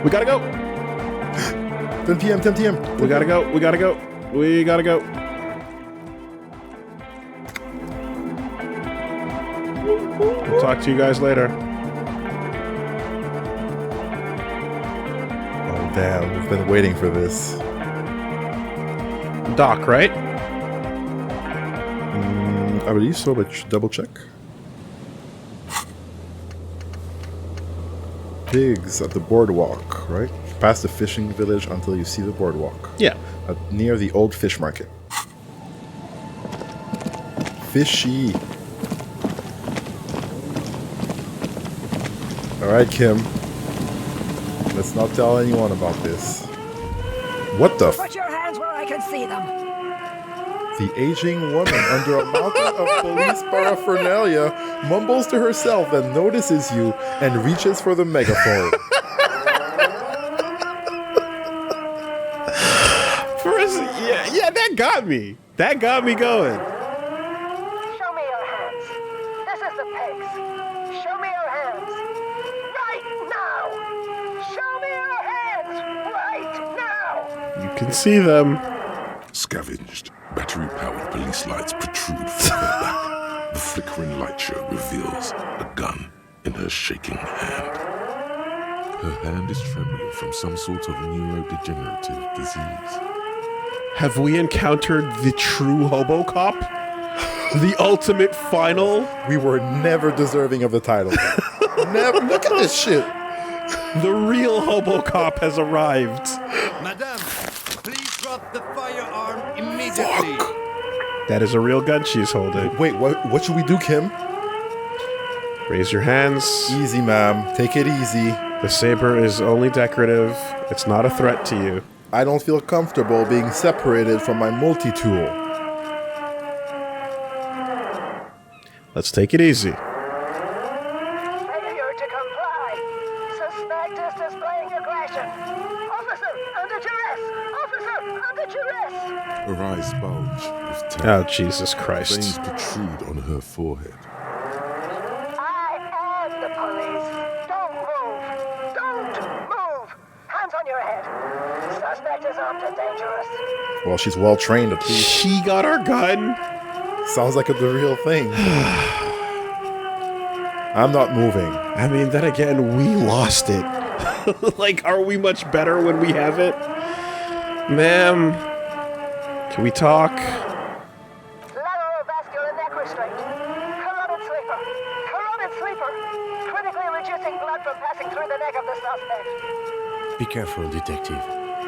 We gotta go. 10 p.m. 10 p.m. We gotta go. We gotta go. We gotta go. I'll talk to you guys later. Oh damn, we've been waiting for this. Doc, right? I believe so, but should double check. Pigs at the boardwalk, right? Past the fishing village until you see the boardwalk. Yeah. Near the old fish market. Fishy. Alright, Kim. Let's not tell anyone about this. What the f- Put your hands where I can see them. The aging woman under a mountain of police paraphernalia mumbles to herself and notices you and reaches for the megaphone. Yeah, that got me. That got me going. Show me your hands. This is the pigs. Show me your hands. Right now. Show me your hands. Right now. You can see them. Scavenged, battery-powered police lights protrude from her back. The flickering light show reveals a gun in her shaking hand. Her hand is trembling from some sort of neurodegenerative disease. Have we encountered the true Hobocop? The ultimate final? We were never deserving of the title. Never. Look at this shit. The real Hobocop has arrived. Madame, please drop the firearm immediately. Fuck. That is a real gun she's holding. Wait, what should we do, Kim? Raise your hands. Easy, ma'am. Take it easy. The saber is only decorative. It's not a threat to you. I don't feel comfortable being separated from my multi-tool. Let's take it easy. Failure to comply. Suspect is displaying aggression. Officer, under duress. Officer, under duress. Her eyes bulge with terror. Oh, Jesus Christ. Veins protrude on her forehead. I am the police. Don't move. Don't move. Hands on your head. Suspect is armed and dangerous. Well, she's well trained at least. She got our gun. Sounds like the real thing. I'm not moving. I mean, then again, we lost it. Like, are we much better when we have it? Ma'am, can we talk? Lateral vascular neck restraint. Carotid sleeper. Carotid sleeper. Critically reducing blood from passing through the neck of the suspect. Be careful, detective.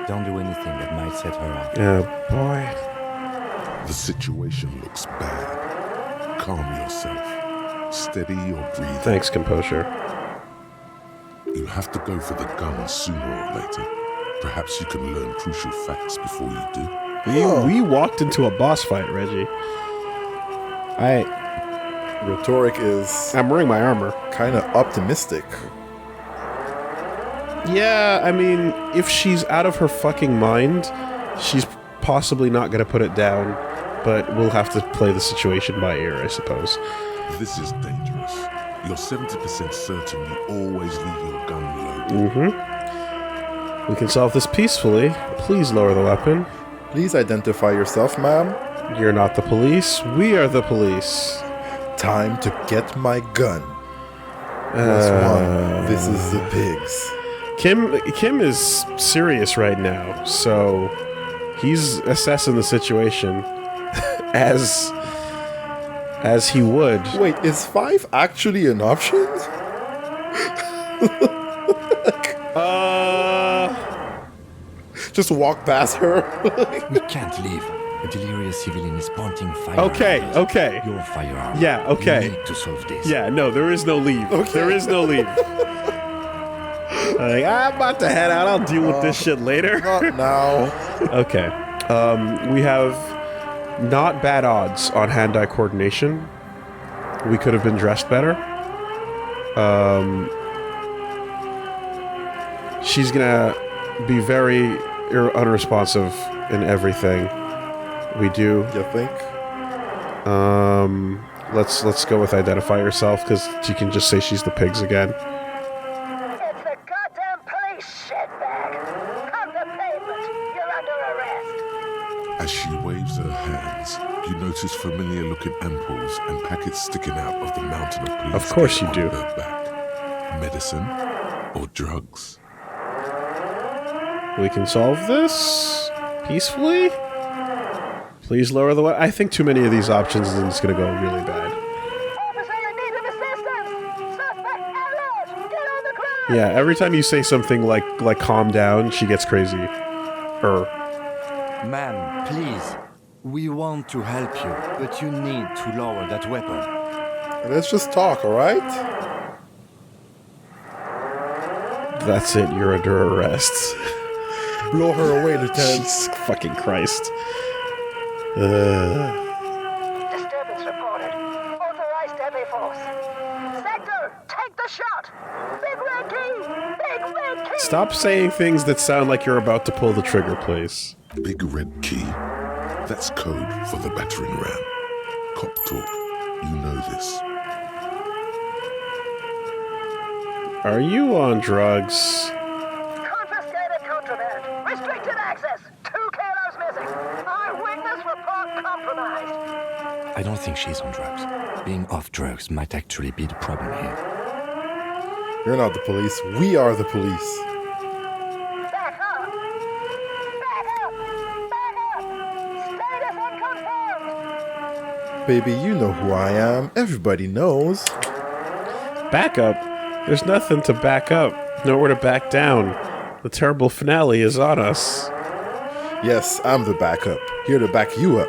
Don't do anything that might set her off. Oh, boy. The situation looks bad. Calm yourself. Steady your breathing. Thanks, composure. You'll have to go for the gun sooner or later. Perhaps you can learn crucial facts before you do. We walked into a boss fight, Reggie. Rhetoric is I'm wearing my armor. kind of optimistic. Yeah, I mean, if she's out of her fucking mind, she's possibly not going to put it down, but we'll have to play the situation by ear, I suppose. This is dangerous. You're 70% certain you always leave your gun loaded. We can solve this peacefully. Please lower the weapon. Please identify yourself, ma'am. You're not the police. We are the police. Time to get my gun. +1. This is the pigs. Kim is serious right now, so he's assessing the situation as he would. Wait, is 5 actually an option? Just walk past her. We can't leave. A delirious civilian is pointing fire. Okay, at us. okay. Your firearm. Yeah, okay. We need to solve this. Yeah, no, there is no leave. There is no leave. Like, I'm about to head out. I'll deal with this shit later. Not now. Okay. We have not bad odds on hand-eye coordination. We could have been dressed better. She's gonna be very unresponsive in everything. We do. You think? Let's go with identify yourself, because you can just say she's the pigs again. It's the goddamn police, shitbag. Hug the pavement. You're under arrest. As she waves her hands, you notice familiar-looking ampoules and packets sticking out of the mountain of police. Of course gear you do. on her back. Medicine or drugs? We can solve this peacefully. Please lower the weapon. I think too many of these options and it's going to go really bad. Officer in need of assistance. Suspect alert. Get on the ground. Yeah, every time you say something like calm down, she gets crazy. Ma'am, please. We want to help you, but you need to lower that weapon. Let's just talk, alright? That's it, you're under arrest. Blow her away, Lieutenant. Jesus fucking Christ. Disturbance reported. Authorized heavy force. Sector, take the shot. Big red key. Big red key. Stop saying things that sound like you're about to pull the trigger, please. Big red key. That's code for the battering ram. Cop talk. You know this. Are you on drugs? Confiscated contraband. Restricted access. 2 kilos missing. Eyewitness report compromised. I don't think she's on drugs. Being off drugs might actually be the problem here. You're not the police. We are the police. Back up. Back up. Back up. Status unconfirmed. Baby, you know who I am. Everybody knows. Back up? There's nothing to back up. Nowhere to back down. The terrible finale is on us. Yes, I'm the backup. Here to back you up.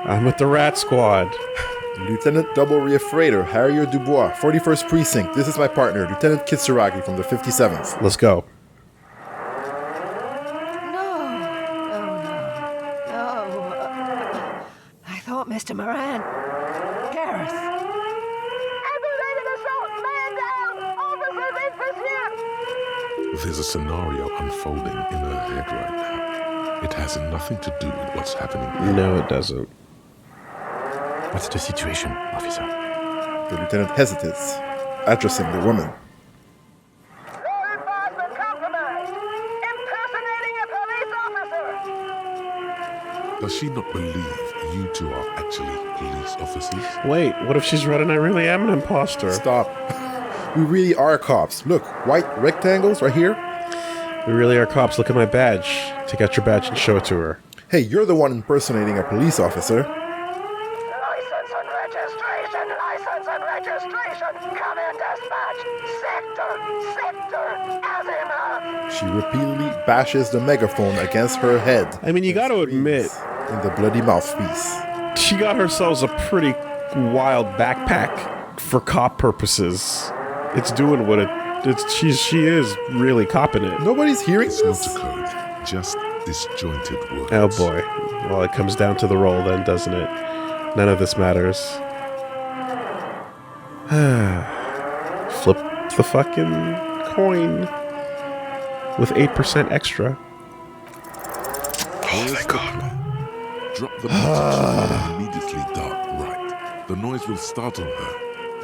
I'm with the Rat Squad. Lieutenant Double Reafrader, Harrier Dubois, 41st Precinct. This is my partner, Lieutenant Kitsuragi from the 57th. Let's go. No. I thought Mr. Moran. Gareth. Aggravated assault. Man down. Officers in pursuit. There's a scenario unfolding in her head right now. It has nothing to do with what's happening here. No, it doesn't. What's the situation, officer? The lieutenant hesitates, addressing the woman. Law enforcement compromised. Impersonating a police officer. Does she not believe you two are actually police officers? Wait, what if she's running? I really am an imposter. Stop. We really are cops. Look, white rectangles right here. We really are cops. Look at my badge. Take out your badge and show it to her. Hey, you're the one impersonating a police officer. License and registration. License and registration. Come in dispatch. Sector. Azima. She repeatedly bashes the megaphone against her head. I mean, you got to admit, In the bloody mouthpiece. she got herself a pretty wild backpack for cop purposes. It's doing what she is really copping it. Nobody's hearing It's not this? a code, just disjointed words. Oh boy. Well, it comes down to the roll then, doesn't it? None of this matters. Flip the fucking coin with 8% extra. Oh, thank God. Drop the message and immediately dart right. The noise will startle her,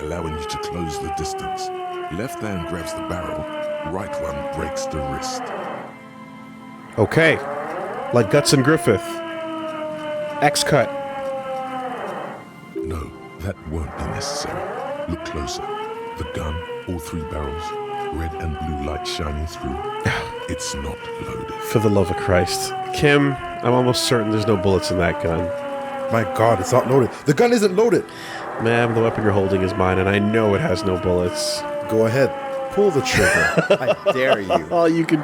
allowing you to close the distance. Left hand grabs the barrel, right one breaks the wrist. Okay. Like Guts and Griffith. X-cut. No, that won't be necessary. Look closer. The gun, all 3 barrels, red and blue light shining through. It's not loaded. For the love of Christ. Kim, I'm almost certain there's no bullets in that gun. My God, it's not loaded. The gun isn't loaded. Ma'am, the weapon you're holding is mine, and I know it has no bullets. Go ahead. Pull the trigger. I dare you. Oh, you can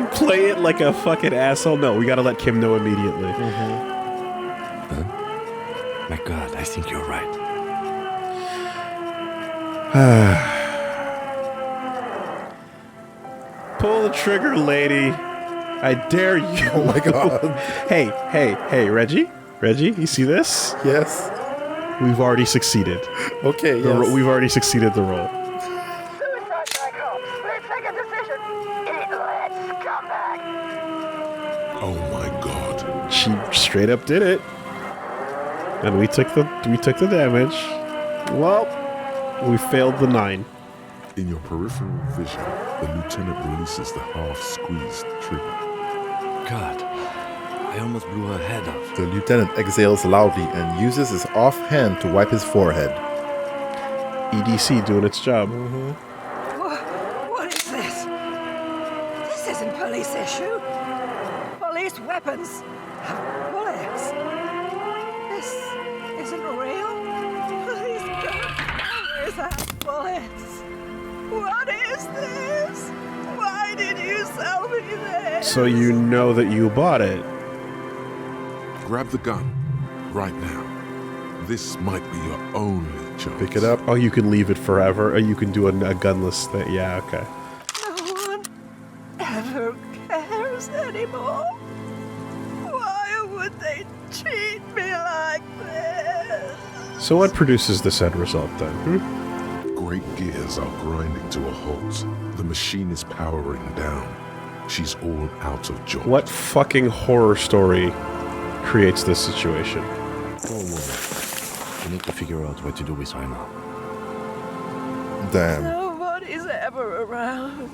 play it like a fucking asshole. No, we gotta let Kim know immediately. My God, I think you're right. Pull the trigger, lady. I dare you. Oh my God. Hey, Reggie, you see this? Yes. We've already succeeded. Okay, yes. We've already succeeded the roll. Suicide by cop. Split second decision. Eat lead, scumbag. Oh my god. She straight up did it. And we took the damage. Well, we failed the 9. In your peripheral vision, the lieutenant releases the half-squeezed trigger. God, I almost blew her head off. The lieutenant exhales loudly and uses his offhand to wipe his forehead. EDC doing its job. What is this? This isn't police issue. Police weapons have bullets. This isn't real. Police guns have bullets. What is this? Why did you sell me this? So you know that you bought it. Grab the gun. Right now. This might be your only chance. Pick it up. Oh, you can leave it forever, or you can do a gunless thing. Yeah, okay. No one ever cares anymore. Why would they treat me like this? So what produces this end result then? Great gears are grinding to a halt. The machine is powering down. She's all out of joint. What fucking horror story creates this situation? Poor woman. We need to figure out what to do with her now. Damn. Nobody's ever around.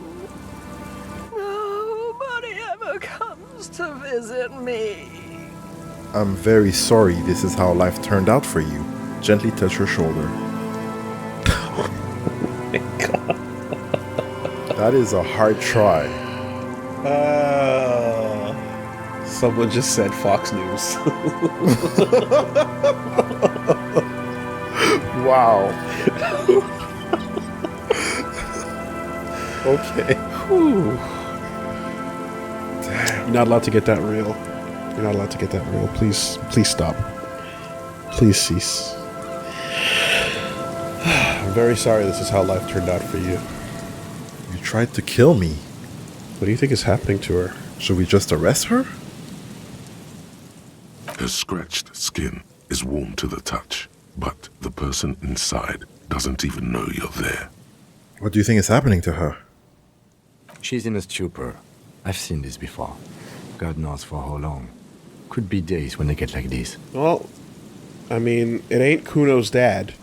Nobody ever comes to visit me. I'm very sorry this is how life turned out for you. Gently touch her shoulder. That is a hard try. Someone just said Fox News. Wow. Okay. You're not allowed to get that real. You're not allowed to get that real. Please stop. Please cease. I'm very sorry this is how life turned out for you. You tried to kill me. What do you think is happening to her? Should we just arrest her? Her scratched skin is warm to the touch, but the person inside doesn't even know you're there. What do you think is happening to her? She's in a stupor. I've seen this before. God knows for how long. Could be days when they get like this. Well, I mean, it ain't Kuno's dad.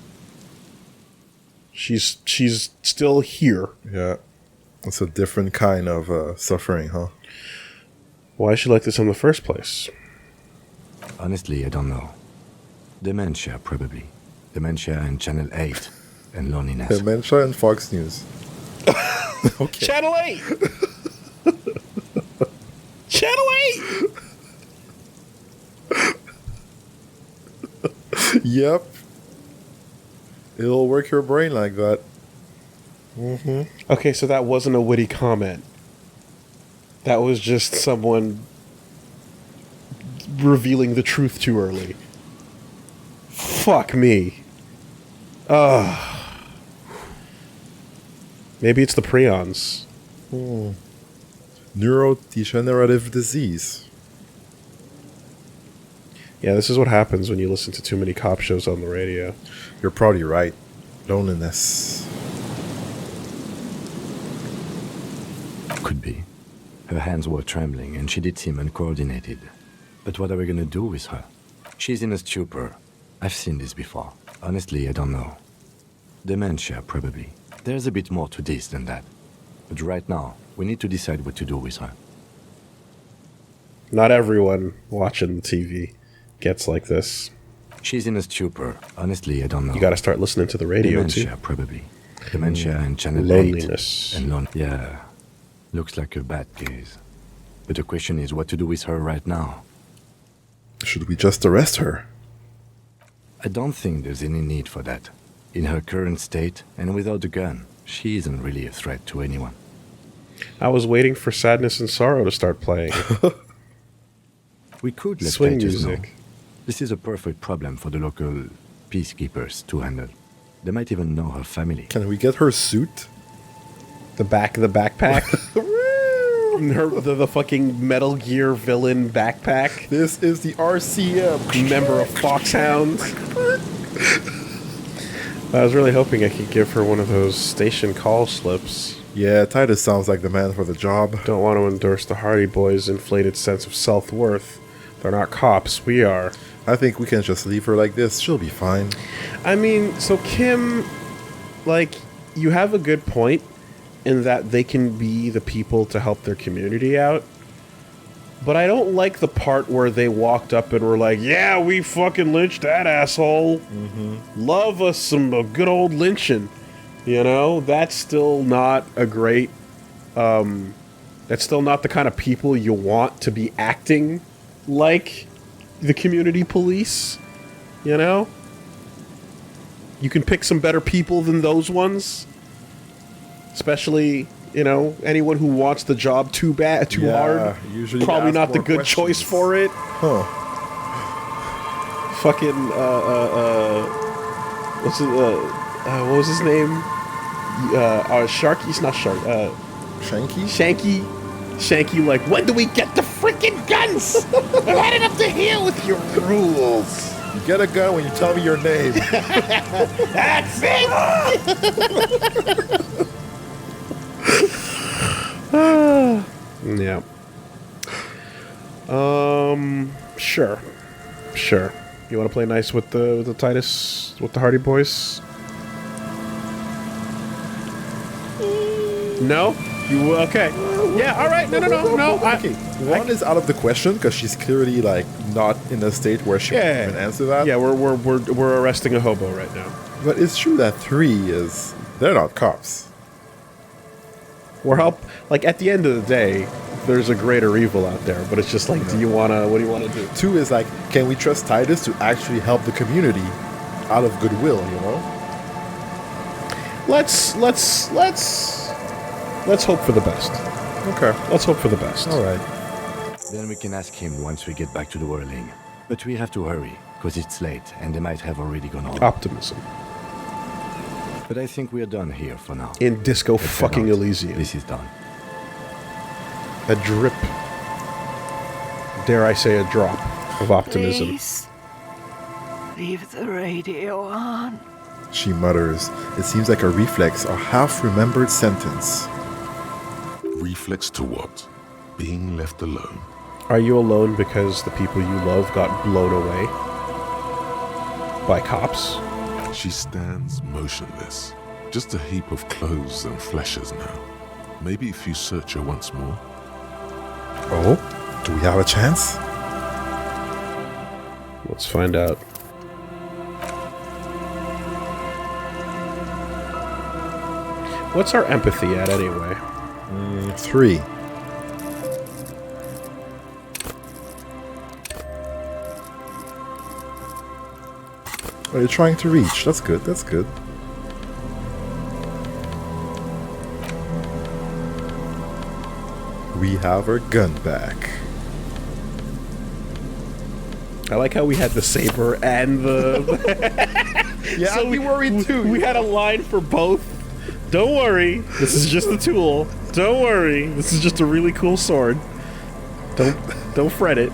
She's still here. Yeah. It's a different kind of suffering, huh? Why is she like this in the first place? Honestly, I don't know. Dementia, probably. Dementia and Channel 8. And loneliness. Dementia and Fox News. Okay. Channel 8! Channel 8! Yep. It'll work your brain like that. Okay, so that wasn't a witty comment. That was just someone revealing the truth too early. Fuck me. Maybe it's the prions. Neurodegenerative disease. Yeah, this is what happens when you listen to too many cop shows on the radio. You're probably right. Loneliness. Could be. Her hands were trembling and she did seem uncoordinated. But what are we gonna do with her? She's in a stupor. I've seen this before. Honestly, I don't know. Dementia, probably. There's a bit more to this than that. But right now, we need to decide what to do with her. Not everyone watching the TV gets like this. She's in a stupor. Honestly, I don't know. You gotta start listening to the radio Dementia, too. probably. Dementia and Channel 8. Loneliness. And yeah. Looks like a bad case. But the question is what to do with her right now. Should we just arrest her? I don't think there's any need for that. In her current state, and without the gun, she isn't really a threat to anyone. I was waiting for Sadness and Sorrow to start playing. We could let Swing fighters know. music. This is a perfect problem for the local peacekeepers to handle. They might even know her family. Can we get her suit? The back of the backpack. the fucking Metal Gear villain backpack. This is the RCM. Member of Foxhound. I was really hoping I could give her one of those station call slips. Yeah, Titus sounds like the man for the job. Don't want to endorse the Hardy Boys' inflated sense of self-worth. They're not cops. We are. I think we can just leave her like this. She'll be fine. I mean, so Kim, like, you have a good point in that they can be the people to help their community out. But I don't like the part where they walked up and were like, yeah, we fucking lynched that asshole. Love us some good old lynching. You know, that's still not a great, that's still not the kind of people you want to be acting like the community police, you know? You can pick some better people than those ones. Especially, you know, anyone who wants the job too hard. Usually Probably ask not the more good questions. choice for it. Huh. Fucking, what was his name? Sharky's not Shark. Shanky? Shanky, like, when do we get the freaking guns? I've had it up to here with your rules. You get a gun when you tell me your name. That's it! Yeah. Sure. You want to play nice with the Titus, with the Hardy Boys? No? You okay? Yeah. All right. No. Okay, one is out of the question because she's clearly like not in a state where she can even answer that. Yeah, we're arresting a hobo right now. But it's true that 3 is they're not cops. Like at the end of the day, there's a greater evil out there, but it's just like, what do you wanna do? 2 is like, can we trust Titus to actually help the community out of goodwill, you know? Let's hope for the best. Okay. Let's hope for the best. All right. Then we can ask him once we get back to the whirling. But we have to hurry, because it's late, and they might have already gone home. Optimism. But I think we're done here for now. In disco Let's head fucking out. Elysium. This is done. A drip. Dare I say a drop of optimism. Please, leave the radio on. She mutters. It seems like a reflex or half-remembered sentence. Reflex to what? Being left alone. Are you alone because the people you love got blown away by cops? She stands motionless, just a heap of clothes and fleshes now. Maybe if you search her once more. Oh? Do we have a chance? Let's find out. What's our empathy at anyway? 3. Oh, you're trying to reach. That's good. That's good. We have our gun back. I like how we had the saber and the... Yeah, I'd be worried too. We had a line for both. Don't worry, this is just a tool. Don't worry, this is just a really cool sword. Don't fret it.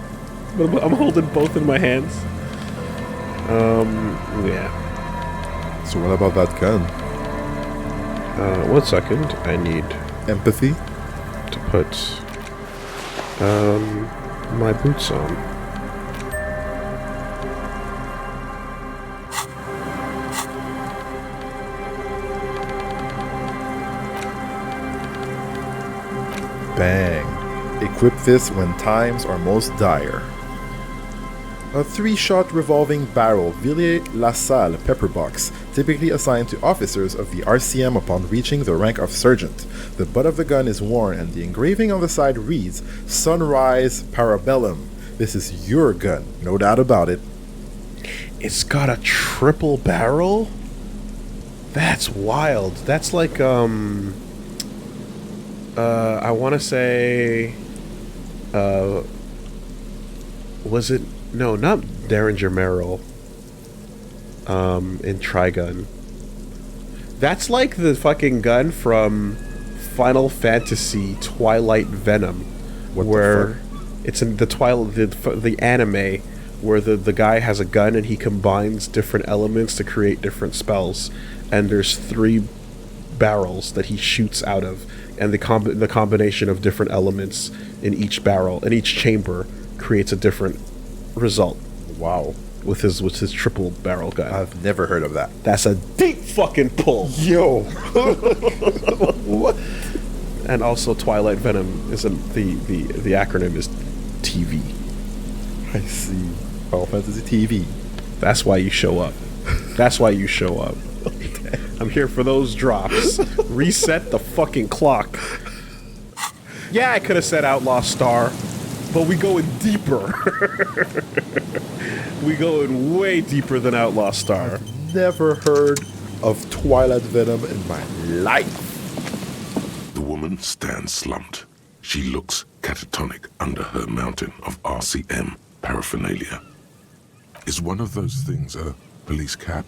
But I'm holding both in my hands. Yeah. So what about that gun? 1 second. I need Empathy? to put my boots on. Bang. Equip this when times are most dire. A 3-shot revolving barrel Villiers-LaSalle pepper box, typically assigned to officers of the RCM upon reaching the rank of sergeant. The butt of the gun is worn and the engraving on the side reads, Sunrise Parabellum. This is your gun, no doubt about it. It's got a triple barrel? That's wild. That's like, I want to say, was it, no, not Derringer Merrill, in Trigun. That's like the fucking gun from Final Fantasy Twilight Venom, where it's in the the anime, where the guy has a gun and he combines different elements to create different spells, and there's 3 barrels that he shoots out of, and the combination of different elements in each barrel and each chamber creates a different result. Wow. With his triple barrel gun. I've never heard of that. That's a deep fucking pull. Yo. What? And also, Twilight Venom isn't the acronym is TV. I see. Final Fantasy TV. That's why you show up. That's why you show up. I'm here for those drops. Reset the fucking clock. Yeah, I could have said Outlaw Star, but we going deeper. We going way deeper than Outlaw Star. Never heard of Twilight Venom in my life. The woman stands slumped. She looks catatonic under her mountain of RCM paraphernalia. Is one of those things a police cap?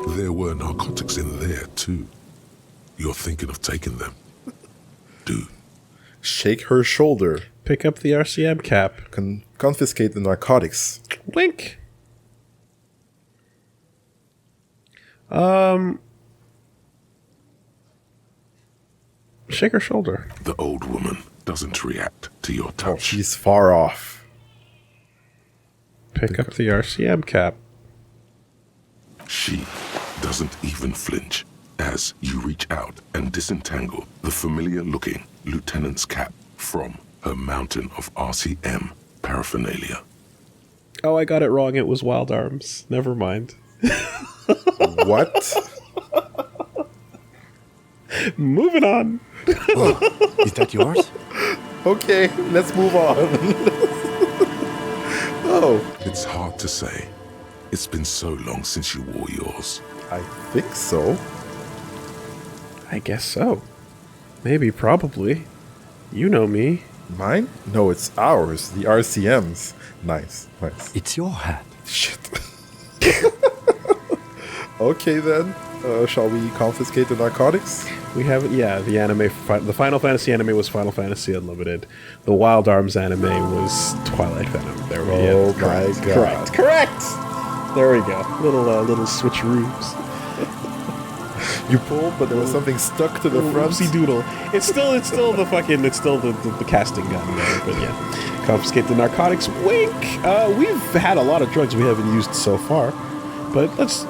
There were narcotics in there, too. You're thinking of taking them. Do. Shake her shoulder. Pick up the RCM cap. Confiscate the narcotics. Wink. Shake her shoulder. The old woman doesn't react to your Oh, touch. she's far off. Pick up the RCM cap. She doesn't even flinch as you reach out and disentangle the familiar-looking lieutenant's cap from her mountain of RCM paraphernalia. Oh, I got it wrong. It was Wild Arms. Never mind. What? Moving on. Is that yours? Okay, let's move on. Oh, It's hard to say. It's been so long since you wore yours. I think so. I guess so. Maybe, probably. You know me. Mine? No, it's ours. The RCM's. Nice, nice. It's your hat. Shit. Okay then. Shall we confiscate the narcotics? We have, yeah, the anime, the Final Fantasy anime was Final Fantasy Unlimited. The Wild Arms anime was Twilight Venom. There we go. Oh my God. Correct! There we go. Little switcheroos. You pulled, but there was something stuck to the front. Oopsie doodle. It's still the casting gun there, but yeah. Confiscate the narcotics. Wink! We've had a lot of drugs we haven't used so far, but let's,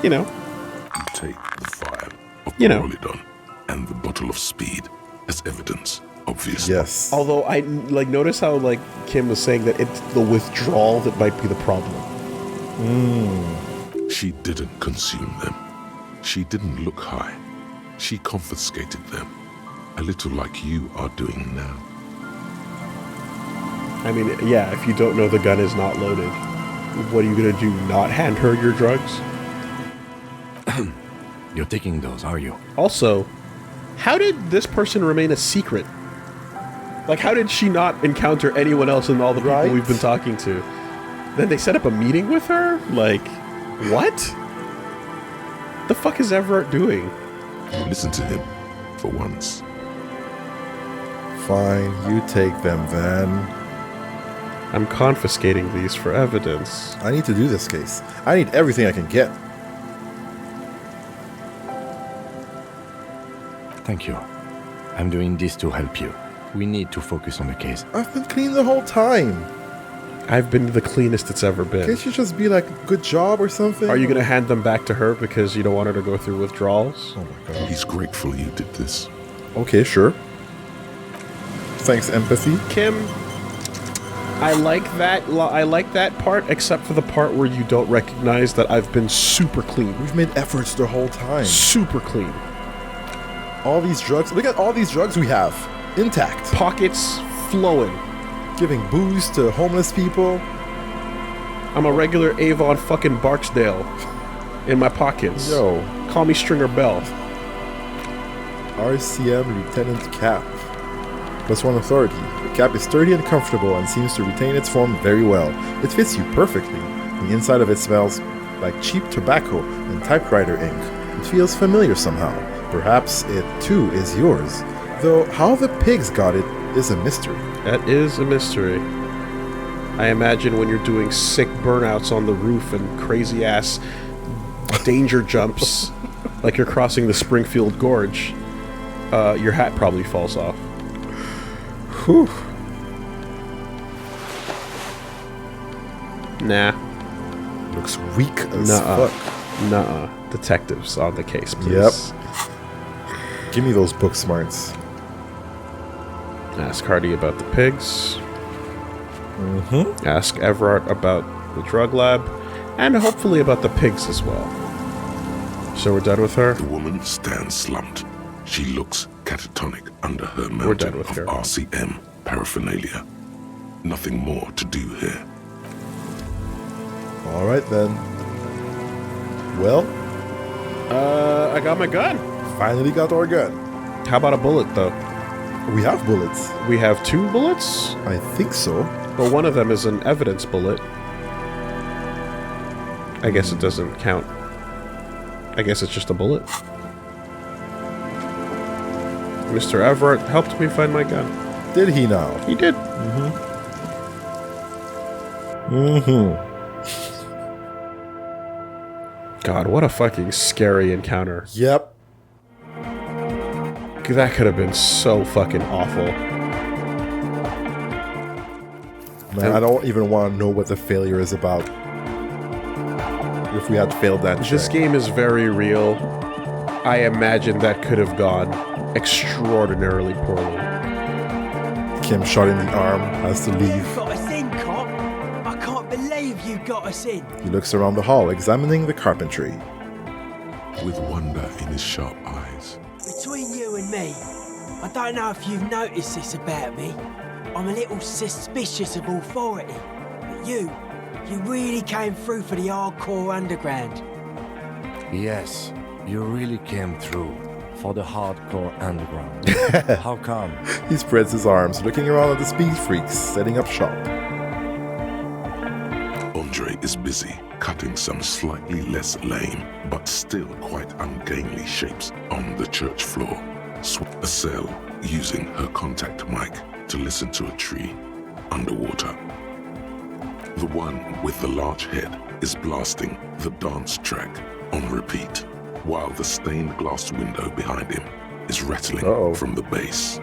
You take the vial of You know. Prolidon and the bottle of speed as evidence, obviously. Yes. Although I notice how Kim was saying that it's the withdrawal that might be the problem. She didn't consume them. She didn't look high. She confiscated them, a little like you are doing now. I mean, yeah, if you don't know the gun is not loaded, what are you gonna do? Not hand her your drugs? You're taking those, are you? Also, how did this person remain a secret? Like, how did she not encounter anyone else in all the people Right? we've been talking to? Then they set up a meeting with her? Like, what? The fuck is Everett doing? Listen to him, for once. Fine, you take them then. I'm confiscating these for evidence. I need to do this case. I need everything I can get. Thank you. I'm doing this to help you. We need to focus on the case. I've been clean the whole time. I've been the cleanest it's ever been. Can't you just be like, good job or something? Are you gonna hand them back to her because you don't want her to go through withdrawals? Oh my God. He's grateful you did this. Okay, sure. Thanks, empathy. Kim, I like that part, except for the part where you don't recognize that I've been super clean. We've made efforts the whole time. Super clean. All these drugs. Look at all these drugs we have. Intact. Pockets flowing. Giving booze to homeless people. I'm a regular Avon fucking Barksdale in my pockets. Yo. Call me Stringer Bell. RCM Lieutenant Cap. +1 authority. The cap is sturdy and comfortable and seems to retain its form very well. It fits you perfectly. The inside of it smells like cheap tobacco and typewriter ink. It feels familiar somehow. Perhaps it too is yours. Though how the pigs got it is a mystery. That is a mystery. I imagine when you're doing sick burnouts on the roof and crazy ass danger jumps like you're crossing the Springfield Gorge, your hat probably falls off. Whew. Nah. Looks weak as Nuh-uh. fuck. Nuh-uh. Detectives on the case, please. Yep. Give me those book smarts. Ask Hardy about the pigs. Mm-hmm. Ask Everett about the drug lab. And hopefully about the pigs as well. So we're done with her? The woman stands slumped. She looks catatonic under her We're mountain done with of her. RCM paraphernalia. Nothing more to do here. All right, then. Well, I got my gun. finally got our gun. How about a bullet, though? We have bullets. We have 2 bullets, I think so. but one of them is an evidence bullet. I guess it doesn't count. I guess it's just a bullet. Mr. Everett helped me find my gun. Did he now? He did. Mm-hmm. God, what a fucking scary encounter. Yep. That could have been so fucking awful. Man, I don't even want to know what the failure is about. If we had failed that This check. game is very real. I imagine that could have gone extraordinarily poorly. Kim shot in the arm, has to leave. Got us in, cop. I can't believe you got us in. He looks around the hall, examining the carpentry. With wonder in his sharp eyes. Between you and me, I don't know if you've noticed this about me. I'm a little suspicious of authority. But you really came through for the hardcore underground. Yes, you really came through for the hardcore underground. How come? He spreads his arms, looking around at the speed freaks, setting up shop. Andre is busy cutting some slightly less lame, but still quite ungainly shapes on the church floor. A cell using her contact mic to listen to a tree underwater. The one with the large head is blasting the dance track on repeat, while the stained glass window behind him is rattling Uh-oh. from the bass.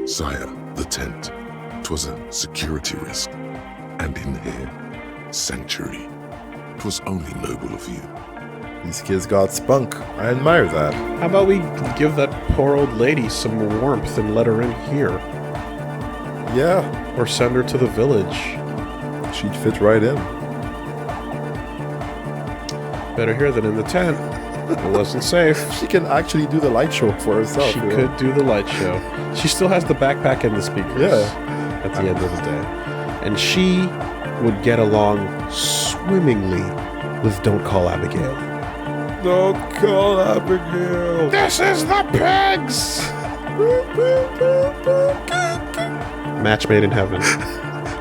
Sire, the tent. 'Twas a security risk. And in here, sanctuary. 'Twas only noble of you. These kids got spunk. I admire that. How about we give that poor old lady some warmth and let her in here? Yeah, Or send her to the village? she'd fit right in. Better here than in the tent. It wasn't safe. She can actually do the light show for herself. She you know? could do the light show. She still has the backpack and the speakers. Yeah. At the end of the day. And she would get along swimmingly with Don't Call Abigail. Don't call Abigail. This is the pigs! Match made in heaven.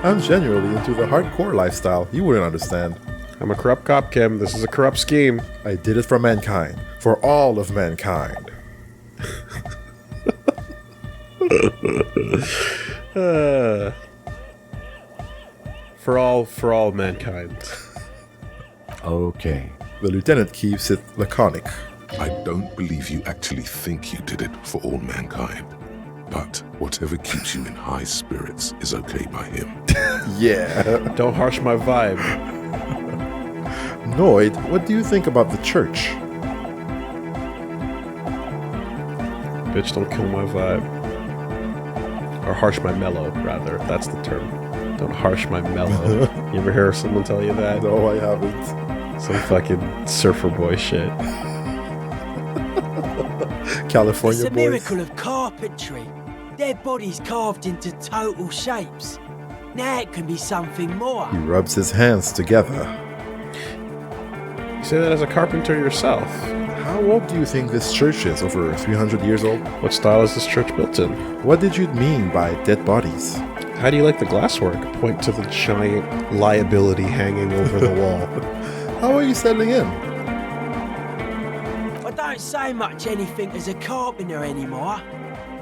I'm genuinely into the hardcore lifestyle. You wouldn't understand. I'm a corrupt cop, Kim. This is a corrupt scheme. I did it for mankind. For all of mankind. For all mankind. Okay. The lieutenant keeps it laconic. I don't believe you actually think you did it for all mankind. But whatever keeps you in high spirits is okay by him. Yeah. Don't harsh my vibe. Noid, what do you think about the church? Bitch, don't kill my vibe. Or harsh my mellow, rather. That's the term. Don't harsh my mellow. You ever hear someone tell you that? No, I haven't. Some fucking surfer boy shit. California It's a boys. miracle of carpentry. Their bodies carved into total shapes. Now it can be something more. He rubs his hands together. You say that as a carpenter yourself. How old do you think this church is? Over 300 years old? What style is this church built in? What did you mean by dead bodies? How do you like the glasswork? Point to the giant liability hanging over the wall. How are you settling in? I don't say much anything as a carpenter anymore.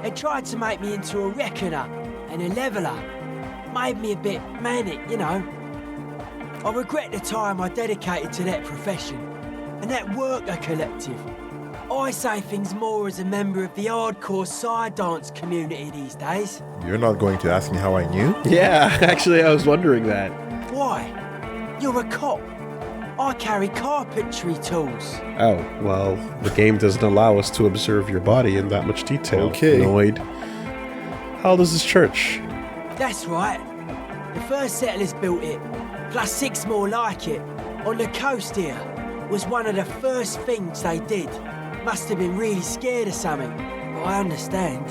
They tried to make me into a reckoner and a leveller. Made me a bit manic, you know. I regret the time I dedicated to that profession. and that worker collective. I say things more as a member of the hardcore side dance community these days. You're not going to ask me how I knew? Yeah, actually, I was wondering that. Why? You're a cop. I carry carpentry tools. Oh, well, the game doesn't allow us to observe your body in that much detail. Okay. Noid. How old is this church? That's right. The first settlers built it, plus 6 more like it, on the coast here. Was one of the first things they did. Must have been really scared of something. But I understand.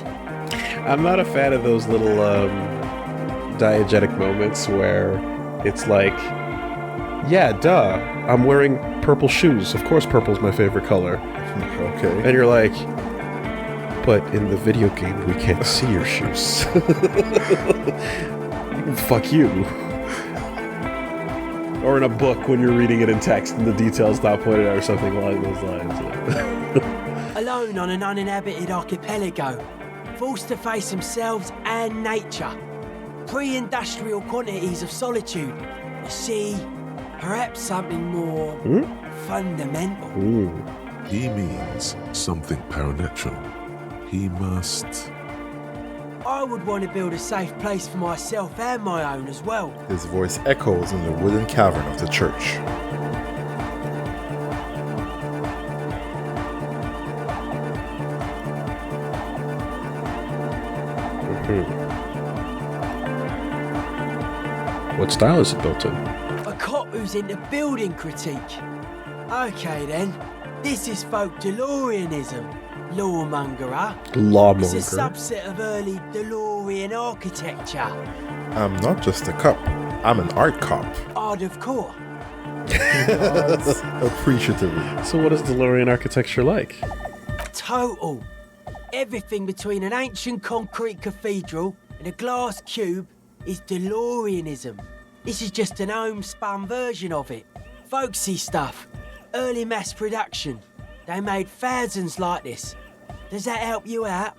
I'm not a fan of those little diegetic moments where it's like, yeah, duh, I'm wearing purple shoes. Of course purple's my favorite color. Okay. And you're like, but in the video game we can't see your shoes. Fuck you. Or in a book when you're reading it in text and the details not pointed out or something along those lines. Alone on an uninhabited archipelago, forced to face themselves and nature. Pre-industrial quantities of solitude. You see, perhaps something more fundamental. He means something paranatural. He must... I would want to build a safe place for myself and my own as well. His voice echoes in the wooden cavern of the church. What style is it built in? A cop who's into building critique. Okay then, this is folk DeLoreanism. Lawmongerer. Lawmonger. It's a subset of early DeLorean architecture. I'm not just a cop. I'm an art cop. Art of core. Appreciatively. So what is DeLorean architecture like? Total. Everything between an ancient concrete cathedral and a glass cube is DeLoreanism. This is just an homespun version of it. Folksy stuff. Early mass production. They made thousands like this. Does that help you out?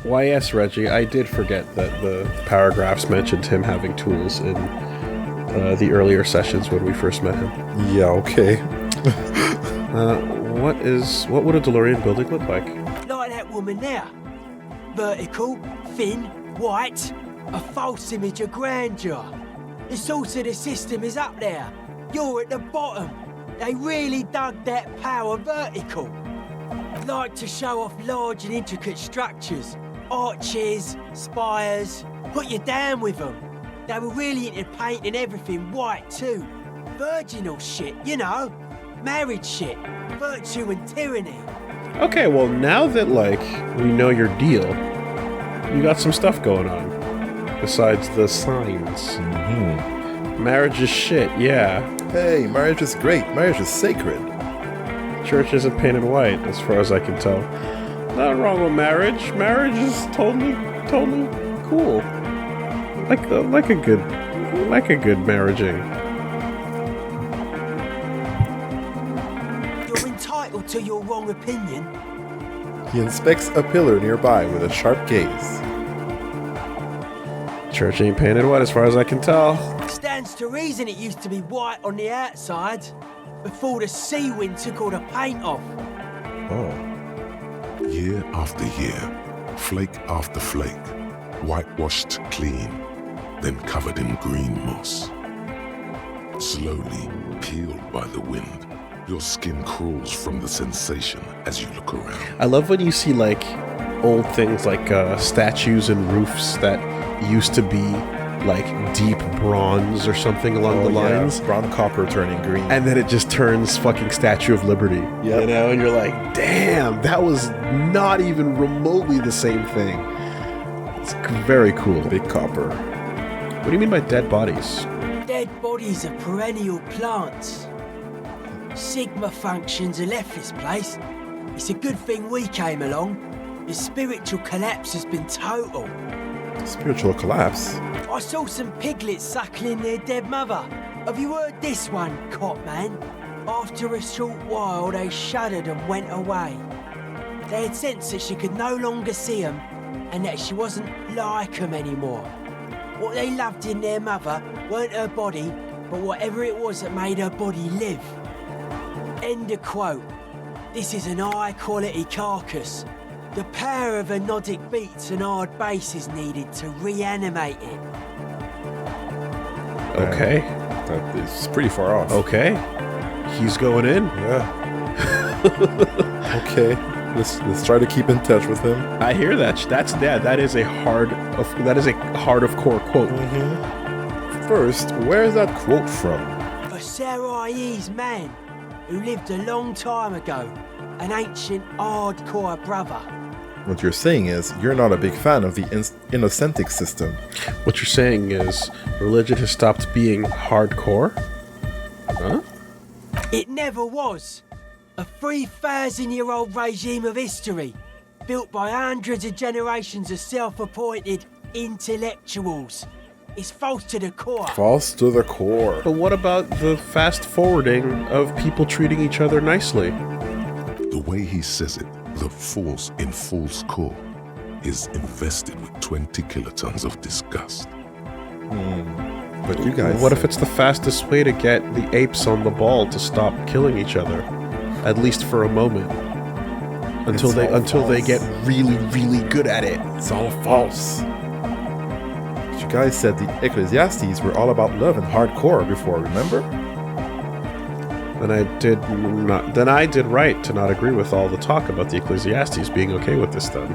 Why, yes, Reggie. I did forget that the paragraphs mentioned him having tools in the earlier sessions when we first met him. Yeah, okay. What would a DeLorean building look like? Like that woman there. Vertical, thin, white, a false image of grandeur. The source of the system is up there. You're at the bottom. They really dug that power vertical. Like to show off large and intricate structures. Arches, spires. Put you down with them. They were really into painting everything white too. Virginal shit, you know. Marriage shit. Virtue and tyranny. Okay, well, now that, like, we know your deal, you got some stuff going on. Besides the signs. Marriage is shit, yeah. Hey, marriage is great. Marriage is sacred. Church isn't painted white, as far as I can tell. Nothing wrong with marriage. Marriage is totally cool. Like a good marriaging. You're entitled to your wrong opinion. He inspects a pillar nearby with a sharp gaze. Church ain't painted white, as far as I can tell. Stands to reason it used to be white on the outside before the sea wind took all the paint off. Oh. Year after year, flake after flake, whitewashed clean, then covered in green moss. Slowly peeled by the wind, your skin crawls from the sensation as you look around. I love when you see, like, old things like statues and roofs that used to be like deep bronze or something along the lines. Brown copper turning green. And then it just turns fucking Statue of Liberty. Yep. You know, and you're like, damn, that was not even remotely the same thing. It's very cool. Big copper. What do you mean by dead bodies? Dead bodies of perennial plants. Sigma functions have left this place. It's a good thing we came along. The spiritual collapse has been total. Spiritual collapse? I saw some piglets suckling their dead mother. Have you heard this one, cop man? After a short while, they shuddered and went away. They had sensed that she could no longer see them and that she wasn't like them anymore. What they loved in their mother weren't her body, but whatever it was that made her body live. End of quote. This is an high-quality carcass. The power of anodic beats and hard bass is needed to reanimate it. Okay. That is pretty far off. Okay. He's going in. Yeah. Okay. Let's try to keep in touch with him. I hear that. That is a heart of core quote. First, where is that quote from? A Sarais man who lived a long time ago. An ancient hardcore brother. What you're saying is you're not a big fan of the Innocentic system. What you're saying is religion has stopped being hardcore? Huh? It never was. A 3,000-year-old regime of history, built by hundreds of generations of self-appointed intellectuals. It's false to the core. False to the core. But what about the fast forwarding of people treating each other nicely? The way he says it, the force in False Core is invested with 20 kilotons of disgust. But you guys... What if it's the fastest way to get the apes on the ball to stop killing each other? At least for a moment. Until they get really, really good at it. It's all false. But you guys said the Ecclesiastes were all about love and hardcore before, remember? Then I did right to not agree with all the talk about the Ecclesiastes being okay with this then.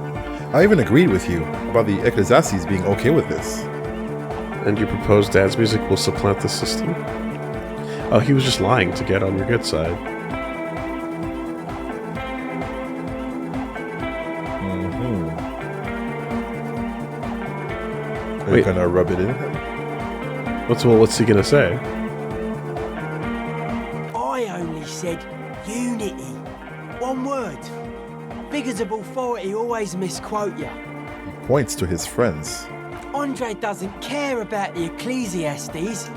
I even agreed with you about the Ecclesiastes being okay with this. And you propose dance music will supplant the system? Oh, he was just lying to get on your good side. Are you gonna rub it in him? What's he gonna say? I only said unity. One word. Figures of authority always misquote you. He points to his friends. Andre doesn't care about the Ecclesiastes.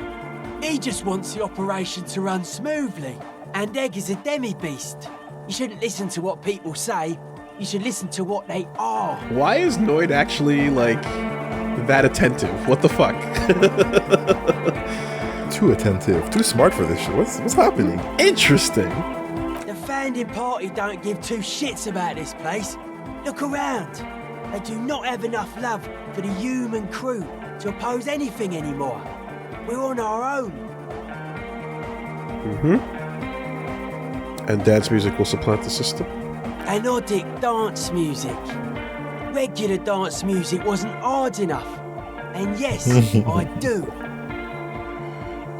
He just wants the operation to run smoothly. And Egg is a demi-beast. You shouldn't listen to what people say. You should listen to what they are. Why is Noid actually, like, that attentive? What the fuck? Too attentive. Too smart for this shit. What's happening? Interesting. The founding party don't give two shits about this place. Look around. They do not have enough love for the human crew to oppose anything anymore. We're on our own. And dance music will supplant the system? Anodic dance music. Regular dance music wasn't hard enough. And yes, I do.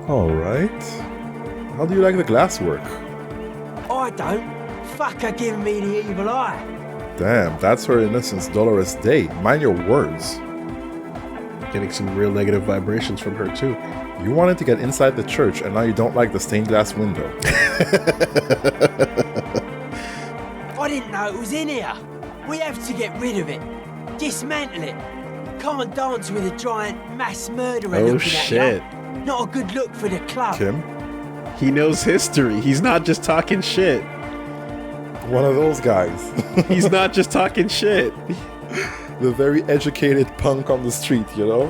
Alright. How do you like the glasswork? I don't. Fuck her giving me the evil eye. Damn, that's her innocence Dolores Day. Mind your words. Getting some real negative vibrations from her, too. You wanted to get inside the church, and now you don't like the stained glass window. I didn't know it was in here. We have to get rid of it. Dismantle it. Can't dance with a giant mass murderer looking shit. at you. Not a good look for the club. Kim? He knows history. He's not just talking shit. One of those guys. He's not just talking shit. The very educated punk on the street, you know?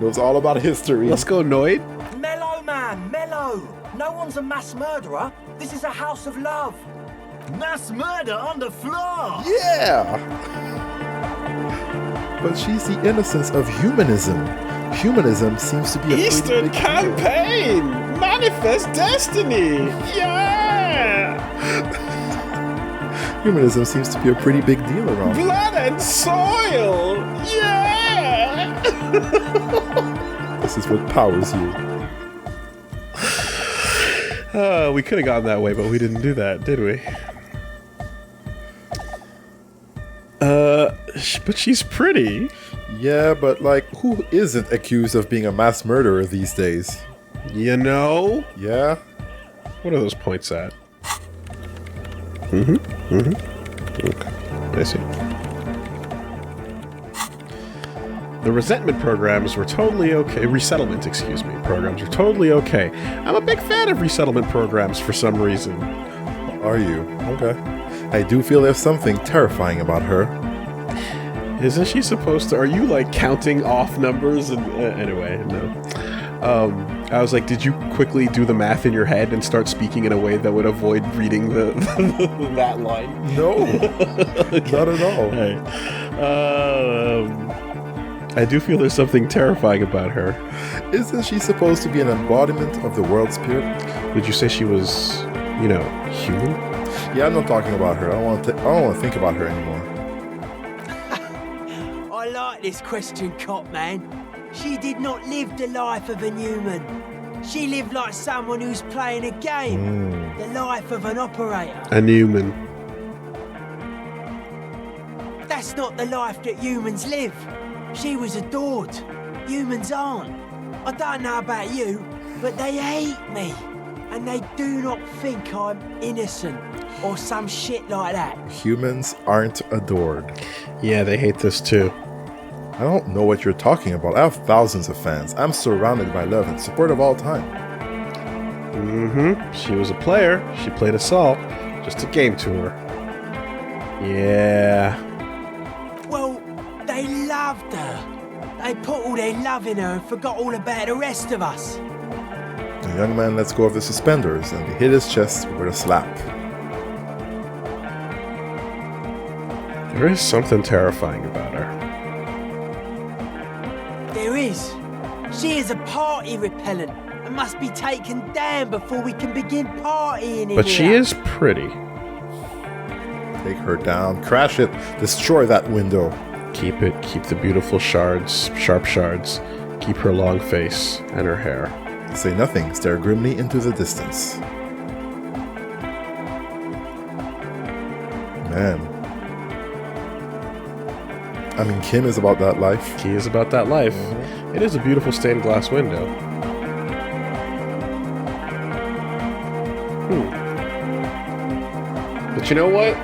Knows all about history. Let's go, Noid. Mellow, man, mellow. No one's a mass murderer. This is a house of love. Mass murder on the floor. Yeah! But she's the innocence of humanism. Humanism seems to be a Eastern pretty big campaign! Manifest destiny! Yeah! Humanism seems to be a pretty big deal around here. Blood and soil! Yeah! This is what powers you. We could have gone that way, but we didn't do that, did we? But she's pretty. Yeah, but like, who isn't accused of being a mass murderer these days? You know? Yeah? What are those points at? Okay, I see. The resettlement programs were totally okay. Resettlement, excuse me. Programs were totally okay. I'm a big fan of resettlement programs for some reason. Are you? Okay. I do feel there's something terrifying about her. Isn't she supposed to? Are you like counting off numbers? And anyway, no. I was like, did you quickly do the math in your head and start speaking in a way that would avoid reading that line? No, not at all. Right. I do feel there's something terrifying about her. Isn't she supposed to be an embodiment of the world spirit? Would you say she was, human? Yeah, I'm not talking about her. I don't want to think about her anymore. I like this question, Cop Man. She did not live the life of a human. She lived like someone who's playing a game. The life of an operator. A human. That's not the life that humans live. She was adored. Humans aren't. I don't know about you, but they hate me. And they do not think I'm innocent or some shit like that. Humans aren't adored. Yeah, they hate this too. I don't know what you're talking about. I have thousands of fans. I'm surrounded by love and support of all time. She was a player. She played us all. Just a game to her. Yeah. Well, they loved her. They put all their love in her and forgot all about the rest of us. The young man lets go of the suspenders and he hit his chest with a slap. There is something terrifying about her. There is. She is a party repellent and must be taken down before we can begin partying in But she here. is pretty. Take her down, crash it, destroy that window. Keep the beautiful shards, sharp shards. Keep her long face and her hair. Say nothing, stare grimly into the distance. Man. I mean, Kim is about that life. He is about that life. It is a beautiful stained glass window. But you know what?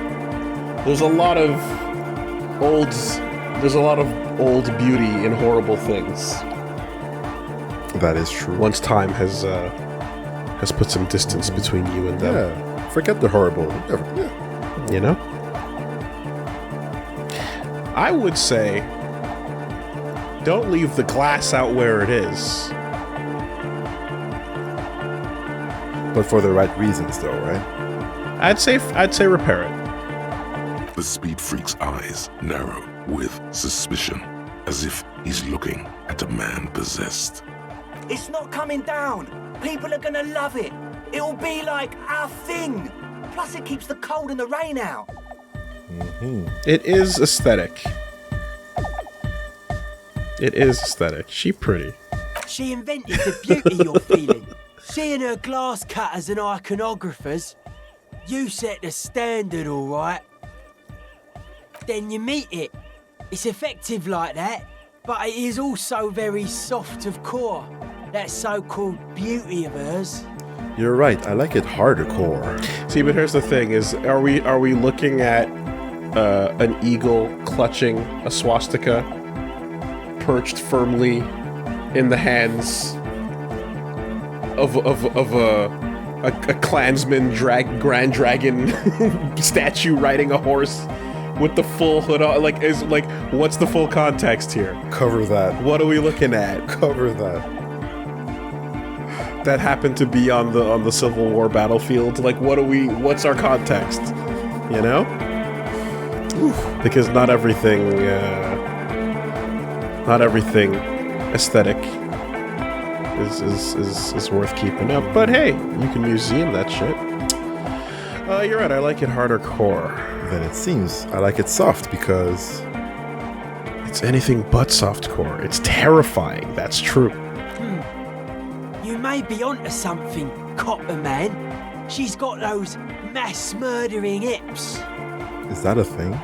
There's a lot of old beauty in horrible things. That is true. Once time has put some distance between you and them. Yeah, forget the horrible. Yeah. You know? I would say, don't leave the glass out where it is. But for the right reasons, though, right? I'd say repair it. The speed freak's eyes narrow with suspicion, as if he's looking at a man possessed. It's not coming down. People are gonna love it. It'll be like our thing. Plus, it keeps the cold and the rain out. It is aesthetic. It is aesthetic. She pretty. She invented the beauty you're feeling. She and her glass cutters and iconographers. You set the standard, all right. Then you meet it. It's effective like that, but it is also very soft of core. That so-called beauty of hers. You're right, I like it hardcore. See, but here's the thing: are we looking at an eagle clutching a swastika, perched firmly in the hands of a Klansman Grand Dragon statue riding a horse with the full hood on? What's the full context here? Cover that. What are we looking at? Cover that. That happened to be on the Civil War battlefield. What's our context? You know? Oof. Because not everything aesthetic is worth keeping up. But hey, you can museum that shit. You're right, I like it harder core. Then it seems I like it soft because It's anything but soft core. It's terrifying, that's true. You may be onto something, Copper Man. She's got those mass murdering hips. is that a thing?